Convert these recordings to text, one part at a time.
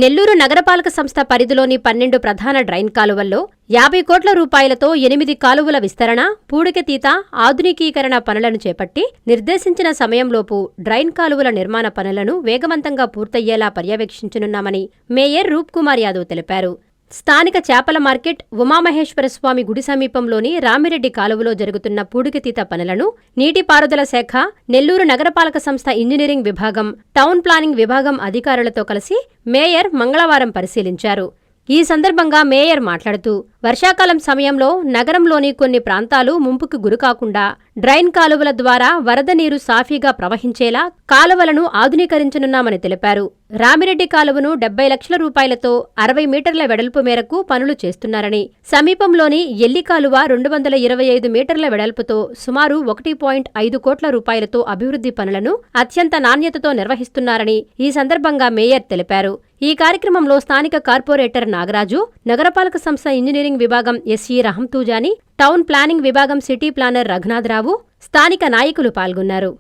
నెల్లూరు నగరపాలక సంస్థ పరిధిలోని 12 ప్రధాన డ్రైన్ కాలువల్లో 50 కోట్ల రూపాయలతో 8 కాలువల విస్తరణ, పూడికతీత, ఆధునికీకరణ పనులను చేపట్టి నిర్దేశించిన సమయంలోపు డ్రైన్ కాలువల నిర్మాణ పనులను వేగవంతంగా పూర్తయ్యేలా పర్యవేక్షించనున్నామని మేయర్ రూప్ కుమార్ యాదవ్ తెలిపారు. స్థానిక చేపల మార్కెట్, ఉమామహేశ్వరస్వామి గుడి సమీపంలోని రామిరెడ్డి కాలువలో జరుగుతున్న పూడికతీత పనులను నీటిపారుదల శాఖ, నెల్లూరు నగరపాలక సంస్థ ఇంజనీరింగ్ విభాగం, టౌన్ ప్లానింగ్ విభాగం అధికారులతో కలిసి మేయర్ మంగళవారం పరిశీలించారు. ఈ సందర్భంగా మేయర్ మాట్లాడుతూ, వర్షాకాలం సమయంలో నగరంలోని కొన్ని ప్రాంతాలు ముంపుకు గురికాకుండా డ్రైన్ కాలువల ద్వారా వరద నీరు సాఫీగా ప్రవహించేలా కాలువలను ఆధునీకరించనున్నామని తెలిపారు. రామిరెడ్డి కాలువను 70 లక్షల రూపాయలతో 60 మీటర్ల వెడల్పు మేరకు పనులు చేస్తున్నారని, సమీపంలోని ఎల్లి కాలువ 225 మీటర్ల వెడల్పుతో సుమారు 1.5 కోట్ల రూపాయలతో అభివృద్ధి పనులను అత్యంత నాణ్యతతో నిర్వహిస్తున్నారని ఈ సందర్భంగా మేయర్ తెలిపారు. ఈ కార్యక్రమంలో స్థానిక కార్పొరేటర్ నాగరాజు, నగరపాలక సంస్థ ఇంజనీరింగ్ విభాగం ఎస్ఈ రహంతూజాని, టౌన్ ప్లానింగ్ విభాగం సిటీ ప్లానర్ రఘునాథరావు, స్థానిక నాయకులు పాల్గొన్నారు.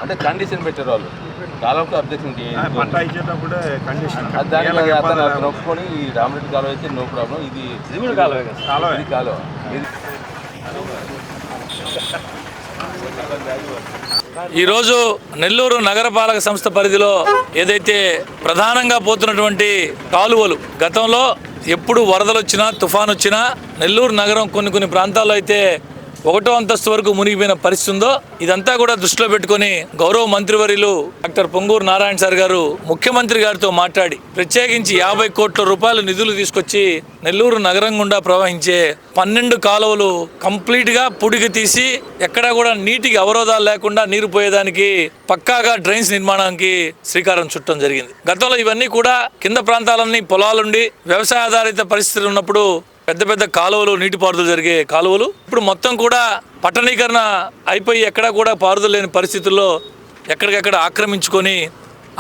అంటే కండిషన్ పెట్టారు వాళ్ళు కాలంలో అబ్జెక్షన్ నొప్పుకొని ఈ రామరెడ్డి కాలువ అయితే నో ప్రాబ్లం. ఇది కాలువ ఈరోజు నెల్లూరు నగరపాలక సంస్థ పరిధిలో ఏదైతే ప్రధానంగా పోతున్నటువంటి కాలువలు, గతంలో ఎప్పుడు వరదలు వచ్చినా, తుఫాను వచ్చినా నెల్లూరు నగరం కొన్ని ప్రాంతాల్లో అయితే 1వ అంతస్తు వరకు మునిగిపోయిన పరిస్థితి ఉందో, ఇదంతా కూడా దృష్టిలో పెట్టుకుని గౌరవ మంత్రివర్యులు డాక్టర్ పొంగూరు నారాయణ సార్ గారు ముఖ్యమంత్రి గారితో మాట్లాడి ప్రత్యేకించి 50 కోట్ల రూపాయల నిధులు తీసుకొచ్చి నెల్లూరు నగరం గుండా ప్రవహించే 12 కాలువలు కంప్లీట్గా పుడికి తీసి ఎక్కడా కూడా నీటికి అవరోధాలు లేకుండా నీరు పోయేదానికి పక్కాగా డ్రైన్స్ నిర్మాణానికి శ్రీకారం చుట్టడం జరిగింది. గతంలో ఇవన్నీ కూడా కింద ప్రాంతాలన్నీ పొలాలుండి వ్యవసాయ ఆధారిత పరిస్థితులు ఉన్నప్పుడు పెద్ద కాలువలు, నీటిపారుదల జరిగే కాలువలు ఇప్పుడు మొత్తం కూడా పట్టణీకరణ అయిపోయి ఎక్కడా కూడా పారుదల లేని పరిస్థితుల్లో ఎక్కడికెక్కడ ఆక్రమించుకొని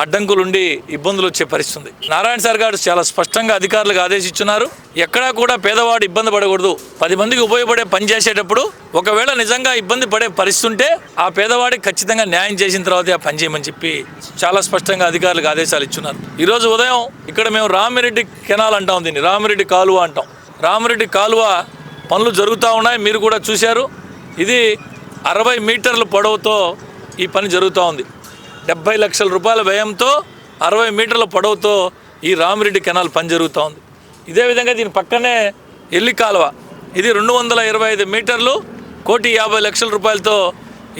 అడ్డంకులుండి ఇబ్బందులు వచ్చే పరిస్థితి ఉంది. నారాయణ సార్ గారు చాలా స్పష్టంగా అధికారులకు ఆదేశించున్నారు. ఎక్కడా కూడా పేదవాడు ఇబ్బంది పడకూడదు. 10 మందికి ఉపయోగపడే పని చేసేటప్పుడు ఒకవేళ నిజంగా ఇబ్బంది పడే పరిస్థితి ఉంటే ఆ పేదవాడికి ఖచ్చితంగా న్యాయం చేసిన తర్వాతే ఆ పని చేయమని చెప్పి చాలా స్పష్టంగా అధికారులకు ఆదేశాలు ఇచ్చున్నారు. ఈరోజు ఉదయం ఇక్కడ మేము రామిరెడ్డి కెనాల్ అంటాం, దీన్ని రామిరెడ్డి కాలువ అంటాం. రామిరెడ్డి కాలువ పనులు జరుగుతూ ఉన్నాయి, మీరు కూడా చూశారు. ఇది 60 మీటర్ల పొడవుతో ఈ పని జరుగుతూ ఉంది. 70 లక్షల రూపాయల వ్యయంతో 60 మీటర్ల పొడవుతో ఈ రామిరెడ్డి కెనాల్ పని జరుగుతూ ఉంది. ఇదే విధంగా దీని పక్కనే ఎల్లి కాలువ, ఇది 225 మీటర్లు, 1,50 లక్షల రూపాయలతో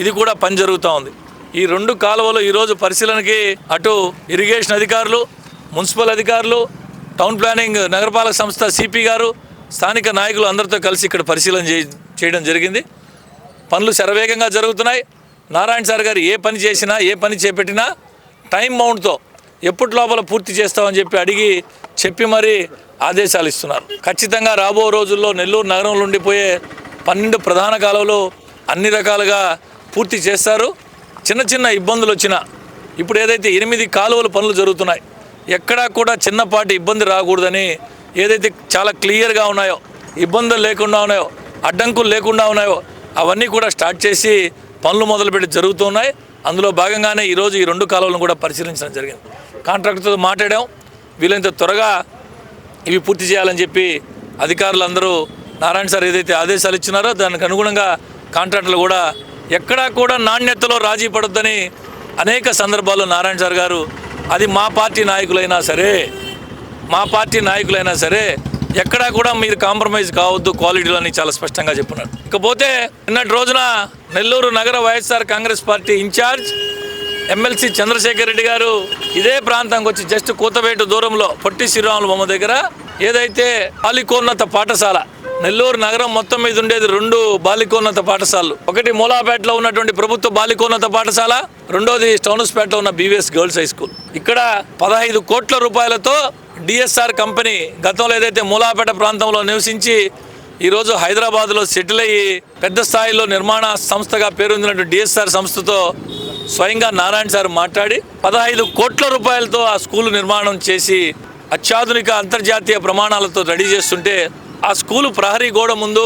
ఇది కూడా పని జరుగుతూ ఉంది. ఈ 2 కాలువలు ఈరోజు పరిశీలనకి అటు ఇరిగేషన్ అధికారులు, మున్సిపల్ అధికారులు, టౌన్ ప్లానింగ్ నగరపాలక సంస్థ సిపి గారు, స్థానిక నాయకులు అందరితో కలిసి ఇక్కడ పరిశీలన చేయడం జరిగింది. పనులు శరవేగంగా జరుగుతున్నాయి. నారాయణ సార్ గారు ఏ పని చేసినా, ఏ పని చేపట్టినా టైం బౌండ్తో ఎప్పటి లోపల పూర్తి చేస్తామని చెప్పి మరీ ఆదేశాలు ఇస్తున్నారు. ఖచ్చితంగా రాబో రోజుల్లో నెల్లూరు నగరంలో ఉండిపోయే 12 ప్రధాన కాలువలు అన్ని రకాలుగా పూర్తి చేస్తారు. చిన్న ఇబ్బందులు వచ్చినా ఇప్పుడు ఏదైతే 8 కాలువలు పనులు జరుగుతున్నాయి, ఎక్కడా కూడా చిన్నపాటి ఇబ్బంది రాకూడదని ఏదైతే చాలా క్లియర్గా ఉన్నాయో, ఇబ్బందులు లేకుండా ఉన్నాయో, అడ్డంకులు లేకుండా ఉన్నాయో అవన్నీ కూడా స్టార్ట్ చేసి పనులు మొదలుపెట్టి జరుగుతున్నాయి. అందులో భాగంగానే ఈరోజు ఈ 2 కాలువలను కూడా పరిశీలించడం జరిగింది. కాంట్రాక్టర్తో మాట్లాడాం, వీలైనంత త్వరగా ఇవి పూర్తి చేయాలని చెప్పి అధికారులందరూ నారాయణ సార్ ఏదైతే ఆదేశాలు ఇచ్చినారో దానికి అనుగుణంగా కాంట్రాక్టర్లు కూడా ఎక్కడా కూడా నాణ్యతలో రాజీ పడొద్దని అనేక సందర్భాల్లో నారాయణ సార్ గారు, అది మా పార్టీ నాయకులైనా సరే ఎక్కడా కూడా మీరు కాంప్రమైజ్ కావద్దు క్వాలిటీలో అని చాలా స్పష్టంగా చెప్పున్నారు. ఇకపోతే నిన్నటి రోజున నెల్లూరు నగర YSR Congress party incharge MLC Chandrasekhar Reddy గారు ఇదే ప్రాంతానికి వచ్చి జస్ట్ కూతవేటు దూరంలో పొట్టి శ్రీరాములు బొమ్మ దగ్గర ఏదైతే బాలికోన్నత పాఠశాల, నెల్లూరు నగరం మొత్తం మీద ఉండేది 2 బాలికోన్నత పాఠశాలలు. ఒకటి మూలాపేటలో ఉన్నటువంటి ప్రభుత్వ బాలికోన్నత పాఠశాల, రెండోది స్టౌన్స్పేటలో ఉన్న బీవీఎస్ గర్ల్స్ హై స్కూల్. ఇక్కడ 15 కోట్ల రూపాయలతో డిఎస్ఆర్ కంపెనీ గతంలో ఏదైతే మూలాపేట ప్రాంతంలో నివసించి ఈరోజు హైదరాబాద్లో సెటిల్ అయ్యి పెద్ద స్థాయిలో నిర్మాణ సంస్థగా పేరొందినటువంటి డిఎస్ఆర్ సంస్థతో స్వయంగా నారాయణ సార్ మాట్లాడి 15 కోట్ల రూపాయలతో ఆ స్కూల్ నిర్మాణం చేసి అత్యాధునిక అంతర్జాతీయ ప్రమాణాలతో రెడీ చేస్తుంటే ఆ స్కూలు ప్రహరీ గోడ ముందు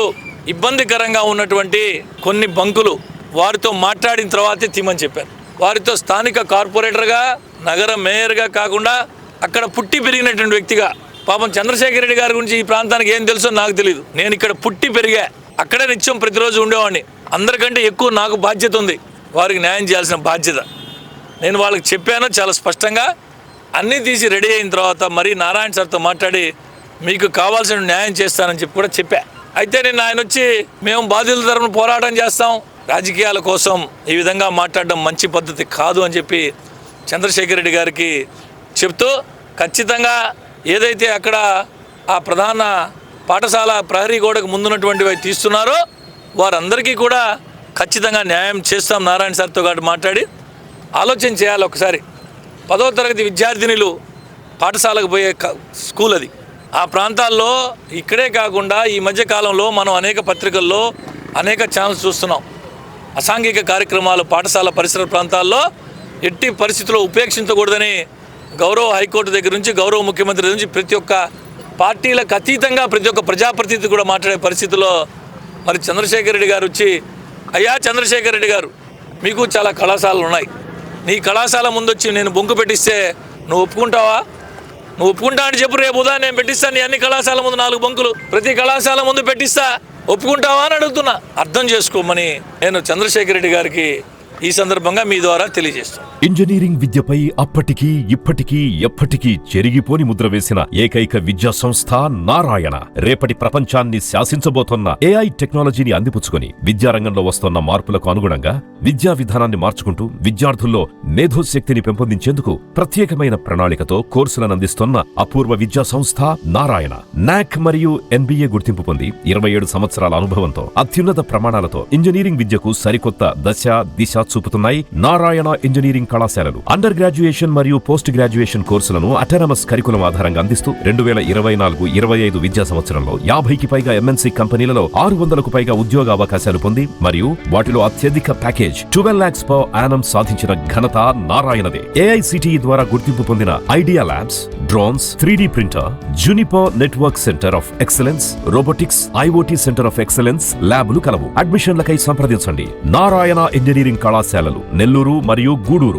ఇబ్బందికరంగా ఉన్నటువంటి కొన్ని బంకులు వారితో మాట్లాడిన తర్వాతే తీమని చెప్పారు. వారితో స్థానిక కార్పొరేటర్గా, నగర మేయర్గా కాకుండా అక్కడ పుట్టి పెరిగినటువంటి వ్యక్తిగా, పాపం చంద్రశేఖర్ రెడ్డి గారి గురించి ఈ ప్రాంతానికి ఏం తెలుసో నాకు తెలియదు. నేను ఇక్కడ పుట్టి పెరిగా, అక్కడే నిత్యం ప్రతిరోజు ఉండేవాడిని. అందరికంటే ఎక్కువ నాకు బాధ్యత ఉంది, వారికి న్యాయం చేయాల్సిన బాధ్యత. నేను వాళ్ళకి చెప్పాను చాలా స్పష్టంగా. అన్నీ తీసి రెడీ అయిన తర్వాత మరీ నారాయణ సార్తో మాట్లాడి మీకు కావాల్సిన న్యాయం చేస్తానని చెప్పి కూడా చెప్పా. అయితే నేను ఆయన వచ్చి మేము బాధితుల తరఫున పోరాటం చేస్తాం, రాజకీయాల కోసం ఈ విధంగా మాట్లాడడం మంచి పద్ధతి కాదు అని చెప్పి చంద్రశేఖర్ రెడ్డి గారికి చెప్తూ, ఖచ్చితంగా ఏదైతే అక్కడ ఆ ప్రధాన పాఠశాల ప్రహరీ గోడకు ముందున్నటువంటివి తీస్తున్నారో వారందరికీ కూడా ఖచ్చితంగా న్యాయం చేస్తాం. నారాయణ సార్తో పాటు మాట్లాడి ఆలోచన చేయాలి. ఒకసారి 10వ తరగతి విద్యార్థినులు పాఠశాలకు పోయే స్కూల్ అది. ఆ ప్రాంతాల్లో ఇక్కడే కాకుండా ఈ మధ్య కాలంలో మనం అనేక పత్రికల్లో అనేక ఛానల్స్ చూస్తున్నాం. అసాంఘిక కార్యక్రమాలు పాఠశాల పరిసర ప్రాంతాల్లో ఎట్టి పరిస్థితుల్లో ఉపేక్షించకూడదని గౌరవ హైకోర్టు దగ్గర నుంచి, గౌరవ ముఖ్యమంత్రి దగ్గర నుంచి ప్రతి ఒక్క పార్టీలకు అతీతంగా ప్రతి ఒక్క ప్రజాప్రతినిధి కూడా మాట్లాడే పరిస్థితిలో మరి చంద్రశేఖర్ రెడ్డి గారు వచ్చి, అయ్యా చంద్రశేఖర్ రెడ్డి గారు, మీకు చాలా కళాశాలలు ఉన్నాయి, నీ కళాశాల ముందు వచ్చి నేను బొంకు పెట్టిస్తే నువ్వు ఒప్పుకుంటావా? నువ్వు ఒప్పుకుంటా అని చెప్పు, రేపు ఉదయం నేను పెట్టిస్తాను నీ అన్ని కళాశాల ముందు 4 బొంకులు, ప్రతి కళాశాల ముందు పెట్టిస్తా, ఒప్పుకుంటావా అని అడుగుతున్నా. అర్థం చేసుకోమని నేను చంద్రశేఖర్ రెడ్డి గారికి ఈ సందర్భంగా మీ ద్వారా తెలియజేస్తాను. ఇంజనీరింగ్ విద్యపై అప్పటికీ ఇప్పటికీ ఎప్పటికీ చెరిగిపోని ముద్ర వేసిన ఏకైక విద్యా సంస్థ నారాయణ. రేపటి ప్రపంచాన్ని శాసించబోతున్న AI టెక్నాలజీని అందిపుచ్చుకొని విద్యారంగంలో వస్తున్న మార్పులకు అనుగుణంగా విద్యా విధానాన్ని మార్చుకుంటూ విద్యార్థుల్లో మేధోశక్తిని పెంపొందించేందుకు ప్రత్యేకమైన ప్రణాళికతో కోర్సులను అందిస్తున్న అపూర్వ విద్యా సంస్థ నారాయణ. NAC మరియు NBA గుర్తింపు పొంది 27 సంవత్సరాల అనుభవంతో అత్యున్నత ప్రమాణాలతో ఇంజనీరింగ్ విద్యకు సరికొత్త దశ దిశ చూపుతున్నాయి నారాయణ ఇంజనీరింగ్ కళాశాలలు. అండర్ గ్రాడ్యుయేషన్ మరియు పోస్ట్ గ్రాడ్యుయేషన్ కోర్సులను అటానమస్ కరికులం ఆధారంగా అందిస్తూ 2024-25 విద్యా సంవత్సరంలో 50కి పైగా MNC కంపెనీలలో 600కు పైగా ఉద్యోగ అవకాశాలు పొంది మరియు వాటిలో అత్యధిక ప్యాకేజ్ 12 lakhs per annum సాధించిన ఘనత నారాయణదే. AICTE ద్వారా గుర్తింపు పొందిన idea labs, drones, 3D printer, Juniper network centre of excellence, robotics, IoT centre of excellence ల్యాబ్లు కలవు. అడ్మిషన్లకై సంప్రదించండి. నారాయణ ఇంజనీరింగ్ కళాశాలలు నెల్లూరు మరియు గూడూరు.